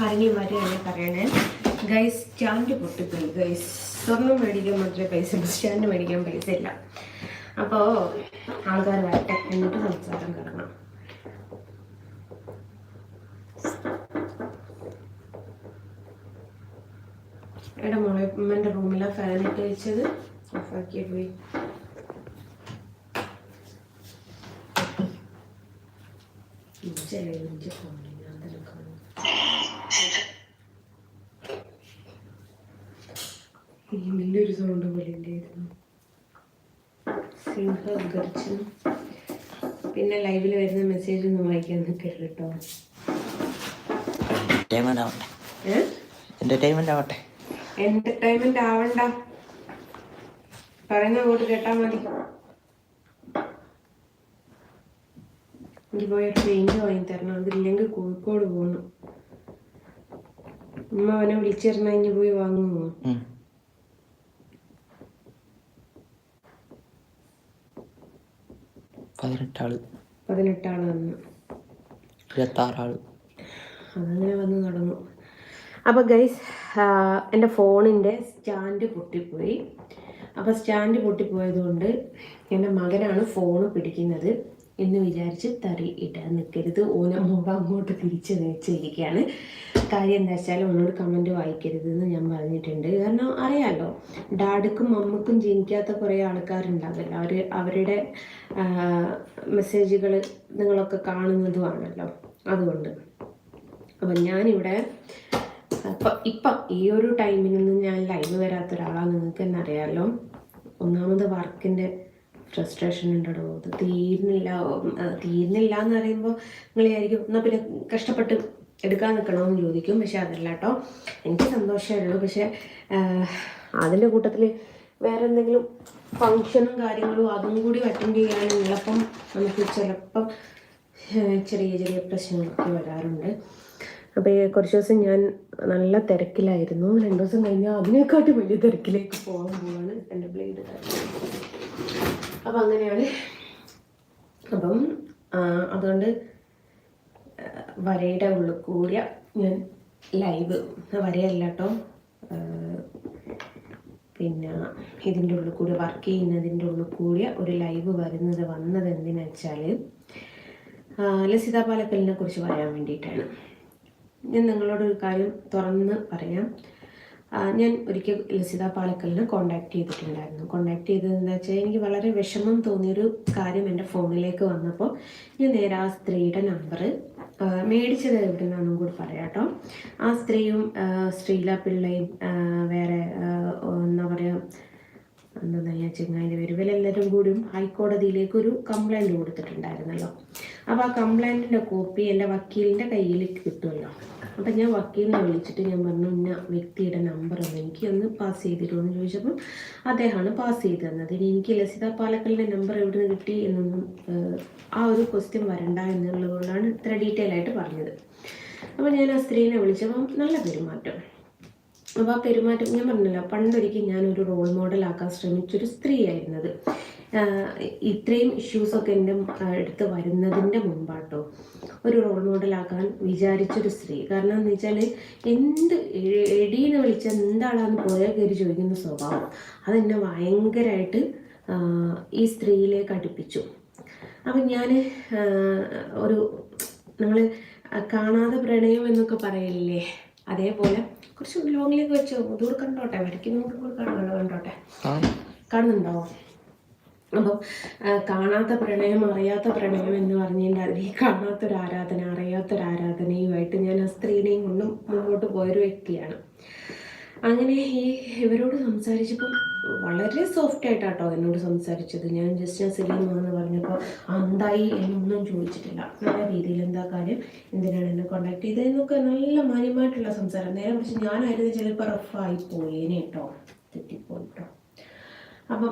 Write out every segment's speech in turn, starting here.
ആരെങ്കിലും വരികയാണെങ്കിൽ പറയണേ ഗൈസ്. സ്റ്റാൻഡ് പൊട്ടിപ്പോയി ഗൈസ്. സ്വർണ്ണം മേടിക്കാൻ മാത്രമേ പൈസ ഉള്ളൂ, സ്റ്റാൻഡ് മേടിക്കാൻ പൈസ ഇല്ല. അപ്പോൾ ആൾക്കാർ വരട്ടെ, എന്നിട്ട് സംസാരം കിടക്കണം. എടാ മോളെ, ഉമ്മൻ്റെ റൂമിലാണ് ഫാനിട്ട് വെച്ചത്, ഓഫാക്കിയ പോയി. വലിയൊരു സൗണ്ട് പോലെ ഉണ്ടായിരുന്നു. സിംഹം ഗർജനം. പിന്നെ ലൈവിൽ വരുന്ന മെസ്സേജ് ഒന്നും വായിക്കാൻ നിൽക്കരുത് കേട്ടോ. എന്റർടൈൻമെന്റ് ആവണ്ട, പറയുന്ന അങ്ങോട്ട് കേട്ടാ മതി. എനിക്ക് പോയി പെയിന്റ് വാങ്ങി തരണം, അതില്ലെങ്കിൽ കോഴിക്കോട് പോകണം. ഉമ്മ അവനെ വിളിച്ചിരുന്ന ഇനി പോയി വാങ്ങുമോ? 18 ആള് വന്ന് 26 ആള് അതങ്ങനെ വന്ന് തുടങ്ങും. അപ്പോൾ ഗൈസ്, എൻ്റെ ഫോണിൻ്റെ സ്റ്റാൻഡ് പൊട്ടിപ്പോയി. അപ്പോൾ സ്റ്റാൻഡ് പൊട്ടിപ്പോയത് കൊണ്ട് എൻ്റെ മകനാണ് ഫോണ് പിടിക്കുന്നത് എന്ന് വിചാരിച്ച് തറി ഇടാൻ നിൽക്കരുത്. ഓന മുഖം അങ്ങോട്ട് തിരിച്ച് വെച്ചിരിക്കുകയാണ്. കാര്യം എന്താ വെച്ചാൽ ഓനോട് കമൻറ്റ് വായിക്കരുതെന്ന് ഞാൻ പറഞ്ഞിട്ടുണ്ട്. കാരണം അറിയാമല്ലോ, ഡാഡിക്കും മമ്മക്കും ജനിക്കാത്ത കുറേ ആൾക്കാരുണ്ടാവില്ല. അവരുടെ മെസ്സേജുകൾ നിങ്ങളൊക്കെ കാണുന്നതുമാണല്ലോ, അതുകൊണ്ട്. അപ്പം ഞാനിവിടെ ഇപ്പം ഈ ഒരു ടൈമിനൊന്നും ഞാൻ ലൈവ് വരാത്ത ഒരാളാണ്, നിങ്ങൾക്ക് തന്നെ അറിയാമല്ലോ. ഒന്നാമത് വർക്കിൻ്റെ ഫ്രസ്ട്രേഷൻ ഉണ്ടോ, അത് തീരുന്നില്ല എന്ന് പറയുമ്പോൾ നിങ്ങൾ വിചാരിക്കും എന്നാൽ പിന്നെ കഷ്ടപ്പെട്ട് എടുക്കാൻ നിൽക്കണമെന്ന് ചോദിക്കും. പക്ഷെ അതല്ല കേട്ടോ, എനിക്ക് സന്തോഷമേ ഉള്ളൂ. പക്ഷേ അതിൻ്റെ കൂട്ടത്തിൽ വേറെ എന്തെങ്കിലും ഫങ്ഷനും കാര്യങ്ങളും അതും കൂടി അറ്റൻഡ് ചെയ്യാനുള്ളപ്പം നമുക്ക് ചിലപ്പം ചെറിയ പ്രശ്നങ്ങളൊക്കെ വരാറുണ്ട്. അപ്പോൾ കുറച്ച് ദിവസം ഞാൻ നല്ല തിരക്കിലായിരുന്നു. 2 ദിവസം കഴിഞ്ഞാൽ അതിനെക്കാട്ടും വലിയ തിരക്കിലേക്ക് പോകാണ് എൻ്റെ ബ്ലേഡ്. അപ്പം അങ്ങനെയാണ്. അപ്പം അതുകൊണ്ട് വരയുടെ ഉള്ളിൽ കൂടിയ ഞാൻ ലൈവ് വരയല്ല കേട്ടോ, പിന്നെ ഇതിൻ്റെ ഉള്ളിൽ കൂടി വർക്ക് ചെയ്യുന്നതിൻ്റെ ഉള്ളിൽ കൂടിയ ഒരു ലൈവ് വന്നത് എന്തിനാ വെച്ചാൽ ലസിത പാലക്കലിനെ കുറിച്ച് പറയാൻ വേണ്ടിയിട്ടാണ്. ഞാൻ നിങ്ങളോട് ഒരു കാര്യം തുറന്ന് പറയാം. ഞാൻ ഒരിക്കൽ ലസിത പാലക്കലിനെ കോണ്ടാക്ട് ചെയ്തിട്ടുണ്ടായിരുന്നു. കോണ്ടാക്ട് ചെയ്തതെന്ന് വെച്ചാൽ എനിക്ക് വളരെ വിഷമം തോന്നിയൊരു കാര്യം എൻ്റെ ഫോണിലേക്ക് വന്നപ്പോൾ ഞാൻ നേരെ ആ സ്ത്രീയുടെ നമ്പർ മേടിച്ചത് എവിടെ നിന്നാണെന്നും കൂടി പറയാം കേട്ടോ. ആ സ്ത്രീയും ശ്രീല പിള്ളയും വേറെ എന്താ പറയുക, എന്താ ഞാൻ ചെങ്ങായിൻ്റെ പേര്, ഇവരെല്ലാവരും കൂടിയും ഹൈക്കോടതിയിലേക്ക് ഒരു കംപ്ലൈൻറ്റ് കൊടുത്തിട്ടുണ്ടായിരുന്നല്ലോ. അപ്പോൾ ആ കംപ്ലൈൻറ്റിൻ്റെ കോപ്പി എൻ്റെ വക്കീലിൻ്റെ കയ്യിൽ കിട്ടുമല്ലോ. അപ്പം ഞാൻ വക്കീലിനെ വിളിച്ചിട്ട് ഞാൻ പറഞ്ഞു, ഇന്ന വ്യക്തിയുടെ നമ്പർ ഒന്ന് എനിക്ക് ഒന്ന് പാസ് ചെയ്തിരുമോ എന്ന് ചോദിച്ചപ്പോൾ അദ്ദേഹമാണ് പാസ് ചെയ്ത് തന്നത്. ഇനി എനിക്ക് ലസിത പാലക്കലിൻ്റെ നമ്പർ എവിടെ നിന്ന് കിട്ടി എന്നൊന്നും ആ ഒരു ക്വസ്റ്റ്യൻ വരണ്ട എന്നുള്ളതുകൊണ്ടാണ് ഇത്ര ഡീറ്റെയിൽ ആയിട്ട് പറഞ്ഞത്. അപ്പോൾ ഞാൻ ആ സ്ത്രീനെ വിളിച്ചപ്പം നല്ല പെരുമാറ്റം. അപ്പോൾ ആ പെരുമാറ്റം ഞാൻ പറഞ്ഞല്ലോ, പണ്ടൊരിക്കൽ ഞാനൊരു റോൾ മോഡലാക്കാൻ ശ്രമിച്ചൊരു സ്ത്രീയായിരുന്നത്. ഇത്രയും ഇഷ്യൂസൊക്കെ എൻ്റെ അടുത്ത് വരുന്നതിൻ്റെ മുമ്പാട്ടോ ഒരു റോൾ മോഡലാക്കാൻ വിചാരിച്ചൊരു സ്ത്രീ. കാരണം എന്ന് വെച്ചാൽ എന്ത് എടീന്ന് വിളിച്ചാൽ എന്താളാന്ന് പോയാൽ കയറി ചോദിക്കുന്ന സ്വഭാവം അതെന്നെ ഭയങ്കരമായിട്ട് ഈ സ്ത്രീയിലേക്ക് അടുപ്പിച്ചു. അപ്പം ഞാൻ ഒരു നമ്മൾ കാണാതെ പ്രണയം എന്നൊക്കെ പറയില്ലേ, അതേപോലെ കുറച്ച് ലോങ്ങിലേക്ക് വെച്ച് ദൂർ കണ്ടോട്ടെ, വരയ്ക്കുന്നവർക്ക് കണ്ടോട്ടെ, കാണുന്നുണ്ടോ? അപ്പം കാണാത്ത പ്രണയം അറിയാത്ത പ്രണയം എന്ന് പറഞ്ഞതിൻ്റെ അതിൽ കാണാത്തൊരാരാധന അറിയാത്തൊരാരാധനയുമായിട്ട് ഞാൻ ആ സ്ത്രീനെയും കൊണ്ടും മുമ്പോട്ട് പോയൊരു വ്യക്തിയാണ്. അങ്ങനെ ഇവരോട് സംസാരിച്ചപ്പം വളരെ സോഫ്റ്റ് ആയിട്ടാട്ടോ എന്നോട് സംസാരിച്ചത്. ഞാൻ ജസ്റ്റ് സലീമാണെന്ന് പറഞ്ഞപ്പോൾ എന്തായി എന്നൊന്നും ചോദിച്ചിട്ടില്ല. നല്ല രീതിയിൽ എന്താ കാര്യം, എന്തിനാണ് എന്നെ കോണ്ടാക്ട് ചെയ്തത് എന്നൊക്കെ നല്ല മാന്യമായിട്ടുള്ള സംസാരം. നേരെ പക്ഷെ ഞാനായിരുന്നു ചിലപ്പോൾ റഫായി പോയേനെ കേട്ടോ, തെറ്റിപ്പോയിട്ടോ. അപ്പം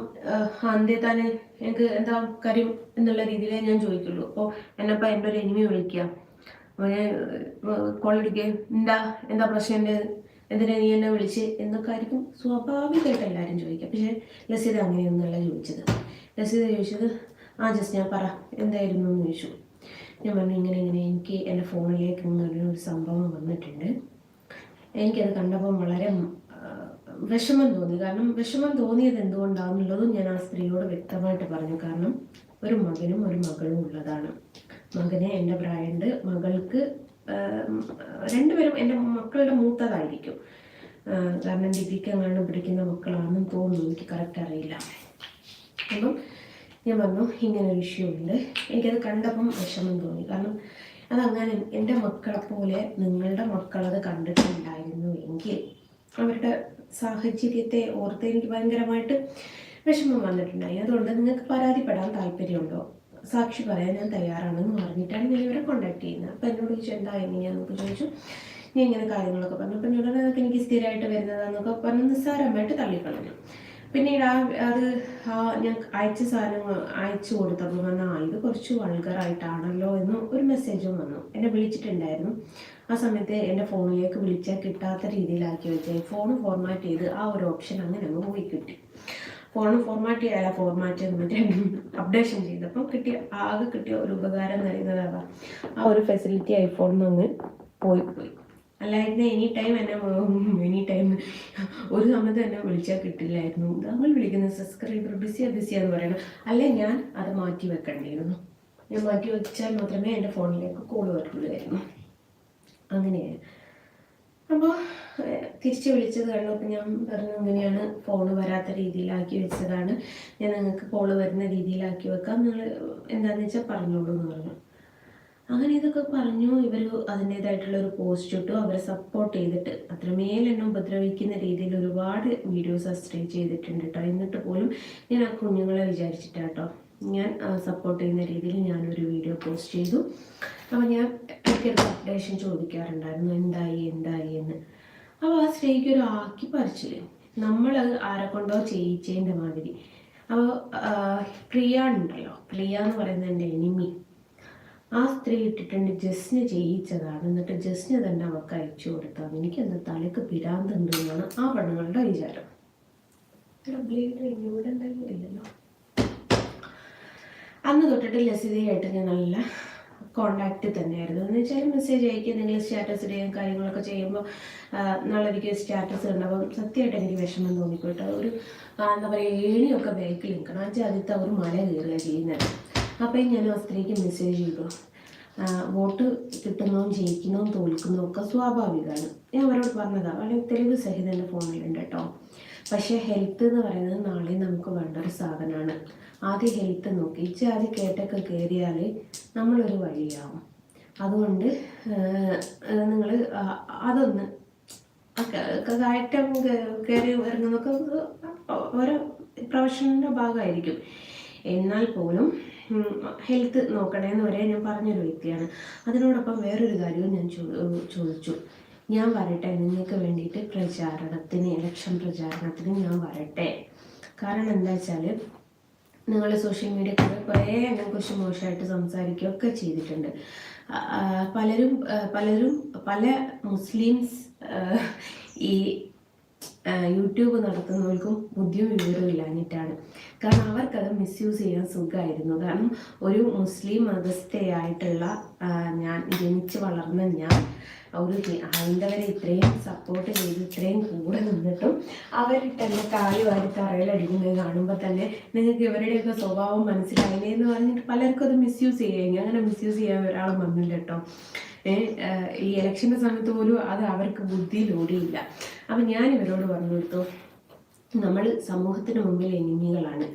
അന്തേത്താനെ എനിക്ക് എന്താ കാര്യം എന്നുള്ള രീതിയിലേ ഞാൻ ചോദിക്കുള്ളൂ. അപ്പോൾ എന്നപ്പോൾ എൻ്റെ ഒരു എനിമി വിളിക്കുക, അപ്പോൾ ഞാൻ കോളടിക്കുക, എന്താ പ്രശ്നം, എന്തിനാ നീ എന്നെ വിളിച്ച് എന്നൊക്കെ ആയിരിക്കും സ്വാഭാവികമായിട്ട് എല്ലാവരും ചോദിക്കുക. പക്ഷേ ലസിത അങ്ങനെയൊന്നുമല്ല ചോദിച്ചത്. ലസിത ചോദിച്ചത് ജസ്റ്റ് ഞാൻ പറ എന്തായിരുന്നു എന്ന് ചോദിച്ചു. ഞാൻ പറഞ്ഞു ഇങ്ങനെ എനിക്ക് എൻ്റെ ഫോണിലേക്ക് ഇങ്ങനെ ഒരു സംഭവം വന്നിട്ടുണ്ട്, എനിക്കത് കണ്ടപ്പം വളരെ വിഷമം തോന്നി. കാരണം വിഷമം തോന്നിയത് എന്തുകൊണ്ടാണെന്നുള്ളതും ഞാൻ ആ സ്ത്രീയോട് വ്യക്തമായിട്ട് പറഞ്ഞു. കാരണം ഒരു മകനും ഒരു മകളും ഉള്ളതാണ്. മകന് എൻ്റെ പ്രായമുണ്ട്, മകൾക്ക് രണ്ടുപേരും എൻ്റെ മക്കളുടെ മൂത്തതായിരിക്കും. കാരണം ഡിഗ്രിക്ക് എങ്ങാണ്ട് പിടിക്കുന്ന മക്കളാണെന്ന് തോന്നുന്നു, എനിക്ക് കറക്റ്റ് അറിയില്ല. അപ്പം ഞാൻ പറഞ്ഞു ഇങ്ങനെ ഒരു ഇഷ്യൂ ഉണ്ട്. എനിക്കത് കണ്ടപ്പം വിഷമം തോന്നി. കാരണം അതങ്ങനെ എൻ്റെ മക്കളെ പോലെ നിങ്ങളുടെ മക്കളത് കണ്ടിട്ടുണ്ടായിരുന്നു എങ്കിൽ അവരുടെ സാഹചര്യത്തെ ഓർത്ത് എനിക്ക് ഭയങ്കരമായിട്ട് വിഷമം വന്നിട്ടുണ്ടായി. അതുകൊണ്ട് നിങ്ങൾക്ക് പരാതിപ്പെടാൻ താല്പര്യമുണ്ടോ, സാക്ഷി പറയാൻ ഞാൻ തയ്യാറാണെന്ന് പറഞ്ഞിട്ടാണ് ഞാൻ ഇവരെ കോൺടാക്ട് ചെയ്യുന്നത്. അപ്പോൾ എന്നോട് ചോദിച്ചു എന്താ എങ്ങനെയാണെന്നൊക്കെ ചോദിച്ചു. ഞാൻ ഇങ്ങനെ കാര്യങ്ങളൊക്കെ പറഞ്ഞു. അപ്പം എന്നോട് അതൊക്കെ എനിക്ക് സ്ഥിരമായിട്ട് വരുന്നതാണെന്നൊക്കെ പറഞ്ഞ് നിസ്സാരമായിട്ട് തള്ളിക്കളഞ്ഞു. പിന്നീട് ഞാൻ അയച്ച സാധനങ്ങൾ അയച്ചു കൊടുത്തപ്പോൾ വന്നാൽ ഇത് കുറച്ച് വൾഗറായിട്ടാണല്ലോ എന്ന് ഒരു മെസ്സേജും വന്നു. എന്നെ വിളിച്ചിട്ടുണ്ടായിരുന്നു. ആ സമയത്ത് എൻ്റെ ഫോണിലേക്ക് വിളിച്ചാൽ കിട്ടാത്ത രീതിയിലാക്കി വെച്ചാൽ ഫോൺ ഫോർമാറ്റ് ചെയ്ത് ആ ഒരു ഓപ്ഷൻ അങ്ങനെ അങ്ങ് പോയി കിട്ടി. ഫോൺ ഫോർമാറ്റ് ചെയ്യാല ഫോർമാറ്റ് മറ്റേ അപ്ഡേഷൻ ചെയ്തപ്പം ആകെ കിട്ടിയ ഒരു ഉപകാരം എന്ന് പറയുന്നത് ആ ഒരു ഫെസിലിറ്റി ഐഫോണിൽ നിന്ന് പോയി. അല്ലായിരുന്നു എനി ടൈം ഒരു സമയത്ത് എന്നെ വിളിച്ചാൽ കിട്ടില്ലായിരുന്നു. നമ്മൾ വിളിക്കുന്ന സബ്സ്ക്രൈബർ ബിസിയാന്ന് പറയണം. അല്ലെ ഞാൻ അത് മാറ്റി വെക്കേണ്ടിയിരുന്നു. ഞാൻ മാറ്റി വെച്ചാൽ മാത്രമേ എൻ്റെ ഫോണിലേക്ക് കോൾ വരുള്ളായിരുന്നു. അങ്ങനെയാണ്. അപ്പോൾ തിരിച്ച് വിളിച്ചത് കണ്ടപ്പോൾ ഞാൻ പറഞ്ഞു ഇങ്ങനെയാണ്, ഫോണ് വരാത്ത രീതിയിലാക്കി വെച്ചതാണ്, ഞാൻ നിങ്ങൾക്ക് കോള് വരുന്ന രീതിയിലാക്കി വെക്കാം, നിങ്ങൾ എന്താണെന്ന് വെച്ചാൽ പറഞ്ഞോളൂ എന്ന് പറഞ്ഞു. അങ്ങനെ ഇതൊക്കെ പറഞ്ഞു. ഇവർ അതിൻ്റേതായിട്ടുള്ള ഒരു പോസ്റ്റ് ഇട്ടു. അവരെ സപ്പോർട്ട് ചെയ്തിട്ട് അത്രമേൽ എന്നെ ഉപദ്രവിക്കുന്ന രീതിയിൽ ഒരുപാട് വീഡിയോസ് സ്ട്രീം ചെയ്തിട്ടുണ്ട് കേട്ടോ. എന്നിട്ട് പോലും ഞാൻ ആ കുഞ്ഞുങ്ങളെ വിചാരിച്ചിട്ടാട്ടോ ഞാൻ സപ്പോർട്ട് ചെയ്യുന്ന രീതിയിൽ ഞാനൊരു വീഡിയോ പോസ്റ്റ് ചെയ്തു. അപ്പോൾ ഞാൻ എനിക്കൊരു അപ്ഡേഷൻ ചോദിക്കാറുണ്ടായിരുന്നു എന്തായി എന്ന്. അപ്പോൾ ആ സ്ത്രീക്ക് ഒരു ആക്കി പറിച്ചില്ലേ, നമ്മൾ ആരെ കൊണ്ടോ ചെയ്യിച്ചതിൻ്റെ മാതിരി. അപ്പോൾ പ്രിയ ഉണ്ടല്ലോ, പ്രിയ എന്ന് പറയുന്നത് എൻ്റെ എനിമി, ആ സ്ത്രീ ഇട്ടിട്ടുണ്ട് ജസ്റ്റിന് ചെയ്യിച്ചതാണ്, എന്നിട്ട് ജസ്റ്റിന് തന്നെ അവർക്ക് അയച്ചു കൊടുത്താണ്. എനിക്ക് എന്താ തലക്ക് പിരാന്തുണ്ട് എന്നാണ് ആ പെണ്ണുങ്ങളുടെ വിചാരം. ബ്ലേഡ് ഇവിടെ എന്തെങ്കിലും ഇല്ലല്ലോ. അന്ന് തൊട്ടിട്ട് ലസിതയായിട്ട് ഞാൻ നല്ല കോണ്ടാക്റ്റ് തന്നെയായിരുന്നു. എന്ന് വെച്ചാൽ മെസ്സേജ് അയക്കുക, നിങ്ങൾ സ്റ്റാറ്റസ് ഇടുകയും കാര്യങ്ങളൊക്കെ ചെയ്യുമ്പോൾ നാളൊരിക്കൽ സ്റ്റാറ്റസ് കണ്ടപ്പോൾ സത്യമായിട്ട് എനിക്ക് വിഷമം തോന്നിക്കോട്ടെ. ഒരു എന്താ പറയുക, ഏണിയൊക്കെ ബാക്കിൽ നിൽക്കണം. ആ ആദ്യത്തെ ഒരു മല കയറുക ചെയ്യുന്നത്. അപ്പോൾ ഞാൻ ആ സ്ത്രീക്ക് മെസ്സേജ് ചെയ്തു, വോട്ട് കിട്ടുന്നതും ജയിക്കുന്നതും തോൽക്കുന്നതും ഒക്കെ സ്വാഭാവികമാണ്. ഞാൻ അവരോട് പറഞ്ഞതാണ്, വളരെ തെളിവ് സഹിതം എൻ്റെ ഫോണിലുണ്ട് കേട്ടോ. പക്ഷേ ഹെൽത്ത് എന്ന് പറയുന്നത് നാളെ നമുക്ക് വേണ്ട ഒരു സാധനമാണ്. ആദ്യം ഹെൽത്ത് നോക്കി ആദ്യം കേട്ടൊക്കെ കയറിയാൽ നമ്മളൊരു വഴിയാവും. അതുകൊണ്ട് നിങ്ങൾ അതൊന്ന് കയറ്റം കയറി ഇറങ്ങുന്നതൊക്കെ ഓരോ പ്രൊഫഷണലിൻ്റെ ഭാഗമായിരിക്കും. എന്നാൽ പോലും ഹെൽത്ത് നോക്കണേന്ന് വരെ ഞാൻ പറഞ്ഞൊരു വ്യക്തിയാണ്. അതിനോടൊപ്പം വേറൊരു കാര്യവും ഞാൻ ചോദിച്ചു, ഞാൻ വരട്ടെ നിങ്ങൾക്ക് വേണ്ടിയിട്ട് പ്രചാരണത്തിന്, ഇലക്ഷൻ പ്രചാരണത്തിന് ഞാൻ വരട്ടെ. കാരണം എന്താ വെച്ചാൽ നിങ്ങൾ സോഷ്യൽ മീഡിയ കുറേ എന്നെക്കുറിച്ച് മോശമായിട്ട് സംസാരിക്കുകയൊക്കെ ചെയ്തിട്ടുണ്ട്. പലരും പല മുസ്ലിംസ് ഈ യൂട്യൂബ് നടത്തുന്നവർക്കും ബുദ്ധിയും വിവരവും ഇല്ലാഞ്ഞിട്ടാണ്. കാരണം അവർക്കത് മിസ്യൂസ് ചെയ്യാൻ സുഖമായിരുന്നു. കാരണം ഒരു മുസ്ലിം മതസ്ഥയായിട്ടുള്ള ഞാൻ ജനിച്ച് വളർന്ന ഞാൻ ഒരു ഹൈന്ദവരെ ഇത്രയും സപ്പോർട്ട് ചെയ്ത് ഇത്രയും കൂടെ നിന്നിട്ടും അവരിട്ടെന്നെ കാലി വാരി തറയിലടിക്കുന്നത് കാണുമ്പോൾ തന്നെ നിങ്ങൾക്ക് ഇവരുടെയൊക്കെ സ്വഭാവം മനസ്സിലായില്ലേ എന്ന് പറഞ്ഞിട്ട് പലർക്കും അത് മിസ്യൂസ് ചെയ്യുക. അങ്ങനെ മിസ്യൂസ് ചെയ്യാൻ ഒരാളും വന്നില്ല കേട്ടോ. ഈ ഇലക്ഷൻ്റെ സമയത്ത് പോലും അത് അവർക്ക് ബുദ്ധിയിൽ ഓടിയില്ല. അപ്പം ഞാൻ ഇവരോട് പറഞ്ഞു കൊടുത്തു, നമ്മൾ സമൂഹത്തിന് മുമ്പിൽ എനിമികളാണ്.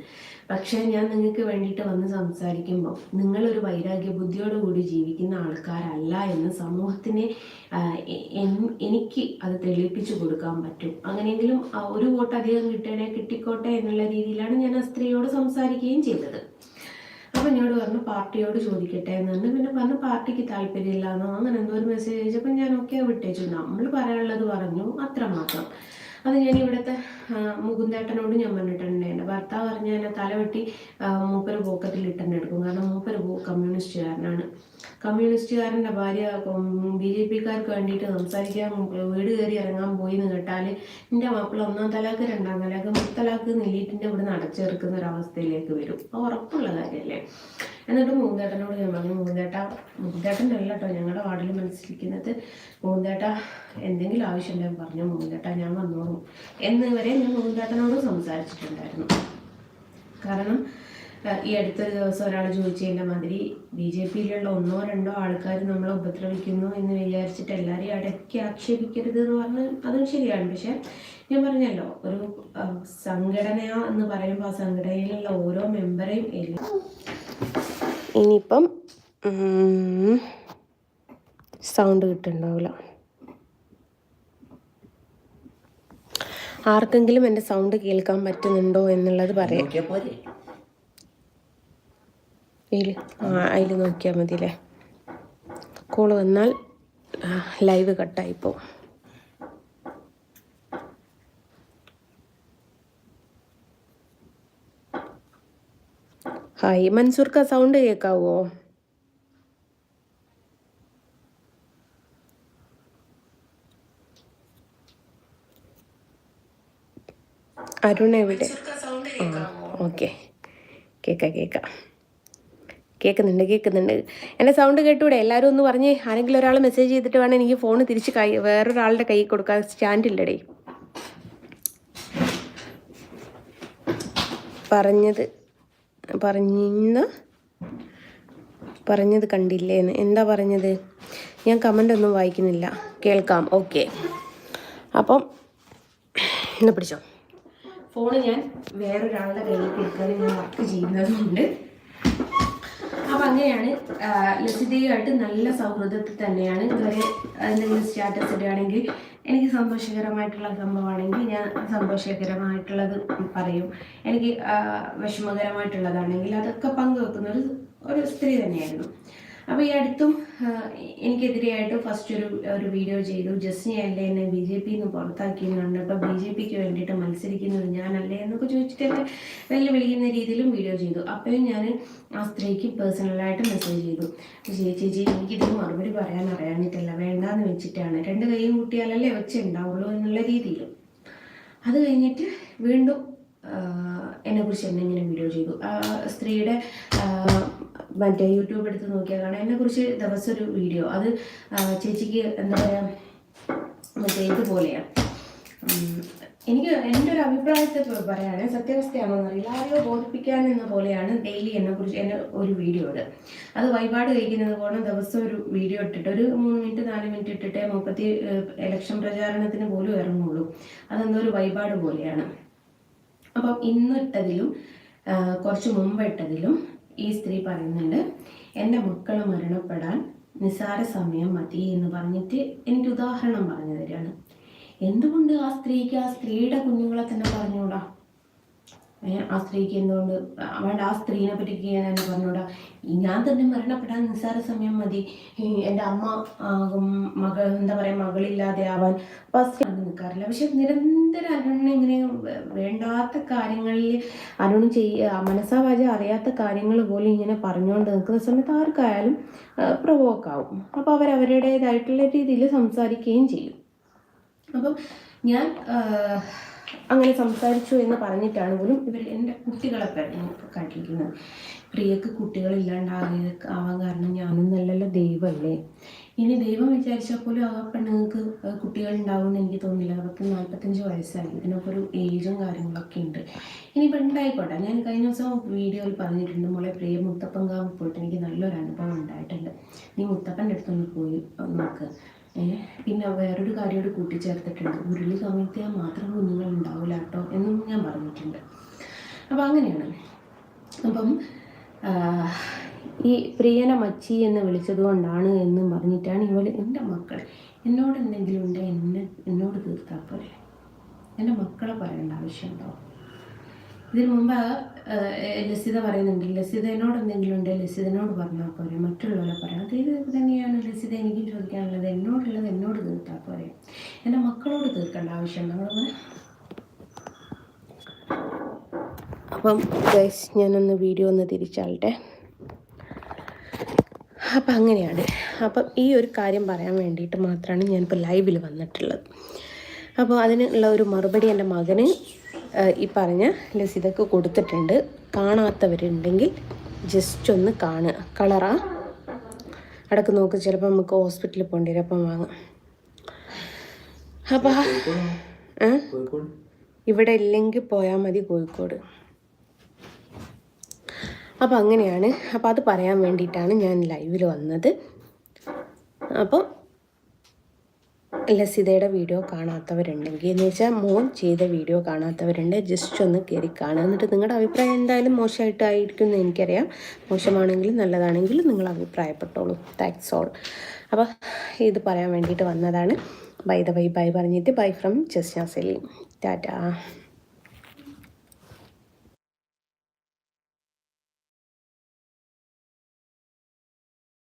പക്ഷേ ഞാൻ നിങ്ങൾക്ക് വേണ്ടിയിട്ട് വന്ന് സംസാരിക്കുമ്പോൾ നിങ്ങളൊരു വൈരാഗ്യ ബുദ്ധിയോടുകൂടി ജീവിക്കുന്ന ആൾക്കാരല്ല എന്ന് സമൂഹത്തിന് എനിക്ക് അത് തെളിയിപ്പിച്ചു കൊടുക്കാൻ പറ്റും. അങ്ങനെയെങ്കിലും ഒരു വോട്ട് അധികം കിട്ടിക്കോട്ടെ എന്നുള്ള രീതിയിലാണ് ഞാൻ ആ സ്ത്രീയോട് സംസാരിക്കുകയും ചെയ്തത്. അപ്പം എന്നോട് പറഞ്ഞു പാർട്ടിയോട് ചോദിക്കട്ടെ എന്ന് പറഞ്ഞു. പിന്നെ പറഞ്ഞു പാർട്ടിക്ക് താല്പര്യമില്ല എന്നോ അങ്ങനെ എന്തോ ഒരു മെസ്സേജ് അയച്ചപ്പോൾ ഞാൻ ഒക്കെ വിട്ടേച്ചു. നമ്മൾ പറയാനുള്ളത് പറഞ്ഞു, അത്രമാത്രം. അത് ഞാൻ ഇവിടുത്തെ മുകുന്ദേട്ടനോട് ഞാൻ പറഞ്ഞിട്ടുണ്ട്. എൻ്റെ ഭർത്താവ് പറഞ്ഞ എന്നെ തലവെട്ടി മൂപ്പര് പോക്കറ്റിൽ ഇട്ടെന്നെ എടുക്കും. കാരണം മൂപ്പര് കമ്മ്യൂണിസ്റ്റുകാരനാണ്. കമ്മ്യൂണിസ്റ്റുകാരൻ്റെ ഭാര്യ BJPക്കാർക്ക് വേണ്ടിയിട്ട് സംസാരിക്കാൻ വീട് കയറി ഇറങ്ങാൻ പോയി എന്ന് കേട്ടാൽ എൻ്റെ മാപ്പിള 1-ാം തലാക്ക് 2-ാം തലാക്ക് 3 തലാക്ക് നെല്ലിട്ടിൻ്റെ ഇവിടെ നിന്ന് അടച്ചേർക്കുന്ന ഒരവസ്ഥയിലേക്ക് വരും. അത് ഉറപ്പുള്ള കാര്യമല്ലേ. എന്നിട്ട് മൂന്നേട്ടനോട് ഞാൻ പറഞ്ഞു, മൂന്നേട്ടനല്ല കേട്ടോ ഞങ്ങളുടെ വാർഡിൽ മത്സരിക്കുന്നത്, മൂന്നേട്ട എന്തെങ്കിലും ആവശ്യമുണ്ടെങ്കിൽ പറഞ്ഞു, മൂന്നേട്ട ഞാൻ വന്നോളൂ എന്ന് വരെ ഞാൻ മൂന്നേട്ടനോട് സംസാരിച്ചിട്ടുണ്ടായിരുന്നു. കാരണം ഈ അടുത്തൊരു ദിവസം ഒരാൾ ചോദിച്ചതിൻ്റെ മാതിരി BJPയിലുള്ള 1-2 ആൾക്കാർ നമ്മളെ ഉപദ്രവിക്കുന്നു എന്ന് വിചാരിച്ചിട്ട് എല്ലാവരെയും അടക്കി ആക്ഷേപിക്കരുത് എന്ന് പറഞ്ഞ് അതും ശരിയാണ്. പക്ഷെ ഞാൻ പറഞ്ഞല്ലോ, ഒരു സംഘടന എന്ന് പറയുമ്പോൾ ആ സംഘടനയിലുള്ള ഓരോ മെമ്പറേയും ഇനിയിപ്പം സൗണ്ട് കിട്ടുന്നുണ്ടാവില്ല. ആർക്കെങ്കിലും എൻ്റെ സൗണ്ട് കേൾക്കാൻ പറ്റുന്നുണ്ടോ എന്നുള്ളത് പറയാം. അതിൽ നോക്കിയാൽ മതിയല്ലേ. കോള് വന്നാൽ ലൈവ് കട്ടായിപ്പോൾ. ഹായ് മൻസൂർക്ക, സൗണ്ട് കേൾക്കാവോ? അരുൺ എവിടെ? ഓക്കെ, കേൾക്കുന്നുണ്ട്. എൻ്റെ സൗണ്ട് കേട്ടൂടെ? എല്ലാവരും ഒന്ന് പറഞ്ഞ്. ആരെങ്കിലും ഒരാൾ മെസ്സേജ് ചെയ്തിട്ട് വേണം എനിക്ക് ഫോൺ തിരിച്ച് വേറൊരാളുടെ കൈ കൊടുക്കാൻ. സ്റ്റാൻഡില്ലടേ. പറഞ്ഞത് കണ്ടില്ലേന്ന്. എന്താ പറഞ്ഞത്? ഞാൻ കമൻ്റ് ഒന്നും വായിക്കുന്നില്ല. കേൾക്കാം, ഓക്കെ. അപ്പം എന്നാ പിടിച്ചോ. ഫോണ് ഞാൻ വേറൊരാളുടെ കയ്യിൽ കൊടുക്കാൻ ഞാൻ വർക്ക് ചെയ്യുന്നതുകൊണ്ട്. അപ്പം അങ്ങനെയാണ്. ലസിതയുമായിട്ട് നല്ല സൗഹൃദത്തിൽ തന്നെയാണ്. ഇതുവരെ എന്തെങ്കിലും സ്റ്റാറ്റസ് ഇടുകയാണെങ്കിൽ എനിക്ക് സന്തോഷകരമായിട്ടുള്ള സംഭവമാണെങ്കിൽ ഞാൻ സന്തോഷകരമായിട്ടുള്ളത് പറയും. എനിക്ക് വിഷമകരമായിട്ടുള്ളതാണെങ്കിൽ അതൊക്കെ പങ്കുവെക്കുന്ന ഒരു സ്ത്രീ തന്നെയായിരുന്നു. അപ്പോൾ ഈ അടുത്തും എനിക്കെതിരെയായിട്ട് ഫസ്റ്റ് ഒരു വീഡിയോ ചെയ്തു. ജസ്നിയല്ലേ എന്നെ BJPന്ന് പുറത്താക്കിയെന്നുണ്ട്, അപ്പോൾ BJPക്ക് വേണ്ടിയിട്ട് മത്സരിക്കുന്നത് ഞാനല്ലേ എന്നൊക്കെ ചോദിച്ചിട്ട് എന്നെ വെല്ലുവിളിക്കുന്ന രീതിയിലും വീഡിയോ ചെയ്തു. അപ്പോഴും ഞാൻ ആ സ്ത്രീക്ക് പേഴ്സണലായിട്ട് മെസ്സേജ് ചെയ്തു, ചേച്ചി എനിക്കിത് മറുപടി പറയാൻ അറിയാഞ്ഞിട്ടല്ല, വേണ്ടാന്ന് വെച്ചിട്ടാണ്, 2 കൈയും കൂട്ടിയാലല്ലേ വെച്ചുണ്ടാവുള്ളൂ എന്നുള്ള രീതിയിൽ. അത് കഴിഞ്ഞിട്ട് വീണ്ടും എന്നെക്കുറിച്ച് ഇങ്ങനെ വീഡിയോ ചെയ്തു. സ്ത്രീയുടെ മറ്റേ യൂട്യൂബ് എടുത്ത് നോക്കിയാൽ കാണാം എന്നെക്കുറിച്ച് ദിവസം ഒരു വീഡിയോ. അത് ചേച്ചിക്ക് എന്താ പറയുക, മറ്റേ ഇതുപോലെയാണ്. എനിക്ക് എൻ്റെ ഒരു അഭിപ്രായത്തെ പറയുകയാണെങ്കിൽ സത്യാവസ്ഥയാണോ എന്നറിയില്ല, ആരെയോ ബോധിപ്പിക്കാൻ എന്ന പോലെയാണ് ഡെയിലി എന്നെക്കുറിച്ച് എൻ്റെ ഒരു വീഡിയോ ഇടുക. അത് വഴിപാട് കഴിക്കുന്നത് പോലെ ദിവസം ഒരു വീഡിയോ ഇട്ടിട്ട് ഒരു 3 മിനിറ്റ് 4 മിനിറ്റ് ഇട്ടിട്ടേ ഇലക്ഷൻ പ്രചാരണത്തിന് പോലും ഇറങ്ങുള്ളൂ. അതെന്തോ ഒരു വഴിപാട് പോലെയാണ്. അപ്പം ഇന്നിട്ടതിലും കുറച്ച് മുമ്പ് ഇട്ടതിലും ഈ സ്ത്രീ പറയുന്നുണ്ട്, എൻ്റെ മക്കൾ മരണപ്പെടാൻ നിസ്സാര സമയം മതി എന്ന് പറഞ്ഞിട്ട് എനിക്ക് ഉദാഹരണം പറഞ്ഞു തരികയാണ്. എന്തുകൊണ്ട് ആ സ്ത്രീയുടെ കുഞ്ഞുങ്ങളെ തന്നെ പറഞ്ഞുകൂടാ? ആ സ്ത്രീക്ക് എന്തുകൊണ്ട് വേണ്ട? ആ സ്ത്രീനെ പറ്റി ഞാൻ തന്നെ പറഞ്ഞുകൂടാ? ഞാൻ തന്നെ മരണപ്പെടാൻ നിസ്സാര സമയം മതി, എൻ്റെ അമ്മ എന്താ പറയുക മകളില്ലാതെ ആവാൻ ഫസ്റ്റ് അത് നിൽക്കാറില്ല. പക്ഷെ നിരന്തരം അരുണിനെ ഇങ്ങനെ വേണ്ടാത്ത കാര്യങ്ങളിൽ അരുൺ മനസ്സാവാച അറിയാത്ത കാര്യങ്ങൾ പോലും ഇങ്ങനെ പറഞ്ഞുകൊണ്ട് നിൽക്കുന്ന സമയത്ത് ആർക്കായാലും പ്രവോക്കാവും. അപ്പോൾ അവരവരുടേതായിട്ടുള്ള രീതിയിൽ സംസാരിക്കുകയും ചെയ്യും. അപ്പം ഞാൻ അങ്ങനെ സംസാരിച്ചു എന്ന് പറഞ്ഞിട്ടാണ് പോലും ഇവർ എൻ്റെ കുട്ടികളെ കാട്ടിയിരിക്കുന്നത്. പ്രിയക്ക് കുട്ടികളില്ലാണ്ടാവാൻ കാരണം ഞാനും നല്ലല്ലോ, ദൈവമല്ലേ. ഇനി ദൈവം വിചാരിച്ചാൽ പോലും ആ പെണ്ണുങ്ങൾക്ക് കുട്ടികളുണ്ടാവുമെന്ന് എനിക്ക് തോന്നുന്നില്ല. അവർക്ക് 45 വയസ്സായി, ഇതിനൊക്കെ ഒരു ഏജും കാര്യങ്ങളൊക്കെ ഉണ്ട്. ഇനിയിപ്പോൾ ഉണ്ടായിക്കോട്ടെ. ഞാൻ കഴിഞ്ഞ ദിവസം വീഡിയോയിൽ പറഞ്ഞിട്ടുണ്ട്, മോളെ പ്രിയ മുത്തപ്പൻകാവ് പോയിട്ട് എനിക്ക് നല്ലൊരു അനുഭവം ഉണ്ടായിട്ടുണ്ട്, നീ മുത്തപ്പൻ്റെ അടുത്തൊന്ന് പോയി നോക്ക്. പിന്നെ വേറൊരു കാര്യോട് കൂട്ടിച്ചേർത്തിട്ടുണ്ട്, ഉരുളി സമയത്ത് മാത്രം കുഞ്ഞുങ്ങൾ ഉണ്ടാവില്ല കേട്ടോ എന്നും ഞാൻ പറഞ്ഞിട്ടുണ്ട്. അപ്പം അങ്ങനെയാണ്. അപ്പം ഈ പ്രിയനെ മച്ചി എന്ന് വിളിച്ചത് കൊണ്ടാണ് എന്നും പറഞ്ഞിട്ടാണ് ഇവൾ എൻ്റെ മക്കൾ എന്നോട് എന്തെങ്കിലും ഉണ്ടെങ്കിൽ എന്നോട് തീർത്താൽ പോലെ, എൻ്റെ മക്കളെ പറയേണ്ട ആവശ്യമുണ്ടോ? ഇതിനു മുമ്പ് ലസിത പറയുന്നുണ്ട്, ലസിതനോട് എന്തെങ്കിലും ഉണ്ടെങ്കിൽ ലസിതനോട് പറഞ്ഞാൽ പോരെ, മറ്റുള്ളവരെ പറയാം. ഇത് തന്നെയാണ് ലസിത എനിക്കും ചോദിക്കാനുള്ളത്. എന്നോടുള്ളത് എന്നോട് തീർത്താൽ പോരെ, എൻ്റെ മക്കളോട് തീർക്കേണ്ട ആവശ്യമുണ്ടോ? അപ്പം ഗൈസ് ഞാനൊന്ന് വീഡിയോ ഒന്ന് തിരിച്ചാളട്ടെ. അപ്പം അങ്ങനെയാണ്. അപ്പം ഈ ഒരു കാര്യം പറയാൻ വേണ്ടിയിട്ട് മാത്രമാണ് ഞാനിപ്പോൾ ലൈവിൽ വന്നിട്ടുള്ളത്. അപ്പോൾ അതിനുള്ള ഒരു മറുപടി എൻ്റെ മകന് ഈ പറഞ്ഞ ലസിതക്ക് കൊടുത്തിട്ടുണ്ട്. കാണാത്തവരുണ്ടെങ്കിൽ ജസ്റ്റ് ഒന്ന് കാണുക. കളറാ അടക്ക് നോക്ക്, ചിലപ്പോൾ നമുക്ക് ഹോസ്പിറ്റലിൽ പോകേണ്ടി വരും, അപ്പം വാങ്ങാം. അപ്പം ഇവിടെ ഇല്ലെങ്കിൽ പോയാൽ മതി കോഴിക്കോട്. അപ്പോൾ അങ്ങനെയാണ്. അപ്പോൾ അത് പറയാൻ വേണ്ടിയിട്ടാണ് ഞാൻ ലൈവിൽ വന്നത്. അപ്പോൾ ലസിതയുടെ വീഡിയോ കാണാത്തവരുണ്ടെങ്കിൽ, എന്ന് വെച്ചാൽ മോൻ ചെയ്ത വീഡിയോ കാണാത്തവരുണ്ട്, ജസ്റ്റ് ഒന്ന് കയറി കാണുക. എന്നിട്ട് നിങ്ങളുടെ അഭിപ്രായം എന്തായാലും മോശമായിട്ടായിരിക്കും എന്ന് എനിക്കറിയാം. മോശമാണെങ്കിലും നല്ലതാണെങ്കിലും നിങ്ങൾ അഭിപ്രായപ്പെട്ടോളൂ. Thanks all. അപ്പോൾ ഇത് പറയാൻ വേണ്ടിയിട്ട് വന്നതാണ്. ബൈ ദ ബൈ പറഞ്ഞിട്ട് ബൈ ഫ്രം ജസ്ന സലീം. ടാറ്റാ.